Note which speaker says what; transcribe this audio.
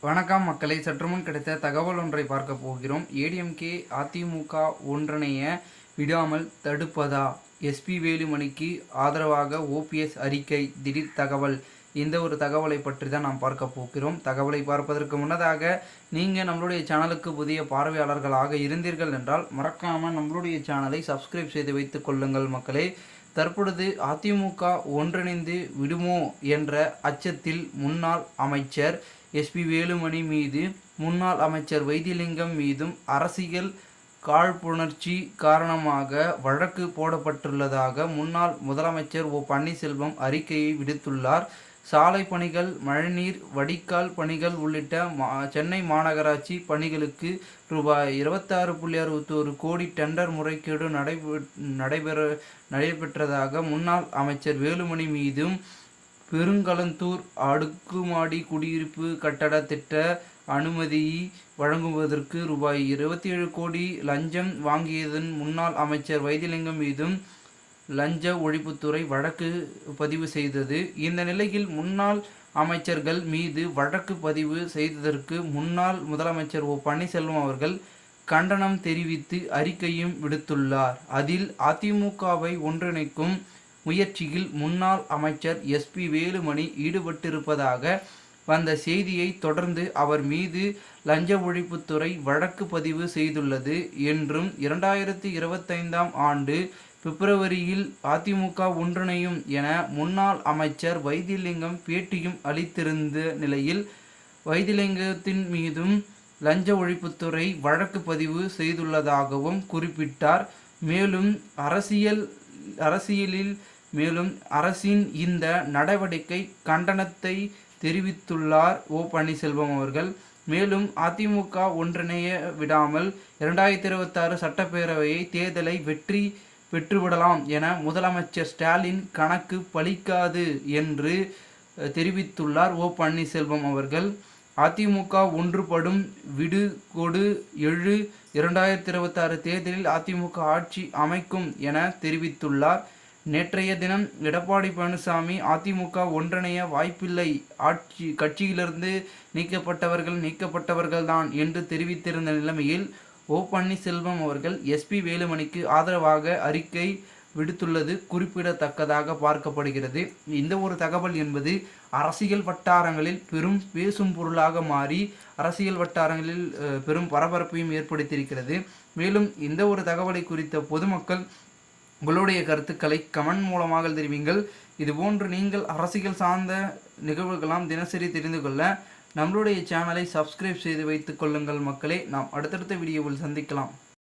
Speaker 1: வணக்கம் மக்களை, சற்றுமுன் கிடைத்த தகவல் ஒன்றை பார்க்க போகிறோம். ஏடிஎம்கே அதிமுக ஒன்றிணைய விடாமல் தடுப்பதா? எஸ்பி வேலுமணிக்கு ஆதரவாக ஓபிஎஸ் அறிக்கை, திடீர் தகவல். இந்த ஒரு தகவலை பற்றி தான் நாம் பார்க்க போகிறோம். தகவலை பார்ப்பதற்கு முன்னதாக நீங்கள் நம்மளுடைய சேனலுக்கு புதிய பார்வையாளர்களாக இருந்தீர்கள் என்றால் மறக்காமல் நம்மளுடைய சேனலை சப்ஸ்கிரைப் செய்து வைத்துக் கொள்ளுங்கள் மக்களே. தற்பொழுது அதிமுக ஒன்றிணைந்து விடுமோ என்ற அச்சத்தில் முன்னாள் அமைச்சர் எஸ்பி வேலுமணி மீது, முன்னாள் அமைச்சர் வைத்திலிங்கம் மீதும் அரசியல் காழ்ப்புணர்ச்சி காரணமாக வழக்கு போடப்பட்டுள்ளதாக முன்னாள் முதலமைச்சர் ஓ பன்னீர்செல்வம் அறிக்கையை விடுத்துள்ளார். சாலை பணிகள், மழைநீர் வடிகால் பணிகள் உள்ளிட்ட சென்னை மாநகராட்சி பணிகளுக்கு ரூபாய் 26.61 கோடி டெண்டர் முறைகேடு நடைபெற்றதாக முன்னாள் அமைச்சர் வேலுமணி மீதும், பெருங்களத்தூர் அடுக்குமாடி குடியிருப்பு கட்டட திட்ட அனுமதி வழங்குவதற்கு ரூபாய் 27 கோடி லஞ்சம் வாங்கியதன் முன்னாள் அமைச்சர் வைத்திலிங்கம் மீதும் லஞ்ச ஒழிப்புத்துறை வழக்கு பதிவு செய்தது. இந்த நிலையில் முன்னாள் அமைச்சர்கள் மீது வழக்கு பதிவு செய்ததற்கு முன்னாள் முதலமைச்சர் ஓ பன்னீர்செல்வம் அவர்கள் கண்டனம் தெரிவித்து அறிக்கையும் விடுத்துள்ளார். அதில் அதிமுகவை ஒன்றிணைக்கும் முயற்சியில் முன்னாள் அமைச்சர் எஸ்பி வேலுமணி ஈடுபட்டிருப்பதாக வந்த செய்தியை தொடர்ந்து அவர் மீது லஞ்ச ஒழிப்புத்துறை வழக்கு பதிவு செய்துள்ளது என்றும், 2025ஆம் ஆண்டு பிப்ரவரியில் அதிமுக ஒன்றிணையும் என முன்னாள் அமைச்சர் வைத்திலிங்கம் பேட்டியும் அளித்திருந்த நிலையில் வைத்திலிங்கத்தின் மீதும் லஞ்ச ஒழிப்புத்துறை வழக்கு பதிவு செய்துள்ளதாகவும் குறிப்பிட்டார். மேலும் அரசின் இந்த நடவடிக்கை கண்டனத்தை தெரிவித்துள்ளார் ஓ பன்னீர்செல்வம் அவர்கள். மேலும் அதிமுக ஒன்றிணைய விடாமல் 2026 சட்டப்பேரவையை தேர்தலை வெற்றி பெற்றுவிடலாம் என முதலமைச்சர் ஸ்டாலின் கணக்கு பலிக்காது என்று தெரிவித்துள்ளார் ஓ பன்னீர்செல்வம் அவர்கள். அதிமுக ஒன்றுபடும், விடு கொடு எழு, 2026 தேர்தலில் அதிமுக ஆட்சி அமைக்கும் என தெரிவித்துள்ளார். நேற்றைய தினம் எடப்பாடி பழனிசாமி அதிமுக ஒன்றிணைய வாய்ப்பில்லை, கட்சியிலிருந்து நீக்கப்பட்டவர்கள்தான் என்று தெரிவித்திருந்த நிலைமையில் ஓ பன்னீர்செல்வம் அவர்கள் எஸ்பி வேலுமணிக்கு ஆதரவாக அறிக்கை விடுத்துள்ளது குறிப்பிடத்தக்கதாக பார்க்கப்படுகிறது. இந்த ஒரு தகவல் என்பது அரசியல் வட்டாரங்களில் பெரும் பேசும் பொருளாக மாறி அரசியல் வட்டாரங்களில் பெரும் பரபரப்பையும் ஏற்படுத்தியிருக்கிறது. மேலும் இந்த ஒரு தகவலை குறித்த பொதுமக்கள் உங்களுடைய கருத்துக்களை கமெண்ட் மூலமாக தெரிவிங்கள். இதுபோன்று நீங்கள் அரசியல் சார்ந்த நிகழ்வுகளாம் தினசரி தெரிந்து கொள்ள நம்மளுடைய சேனலை சப்ஸ்கிரைப் செய்து வைத்துக் கொள்ளுங்கள் மக்களே. நாம் அடுத்தடுத்த வீடியோவில் சந்திக்கலாம்.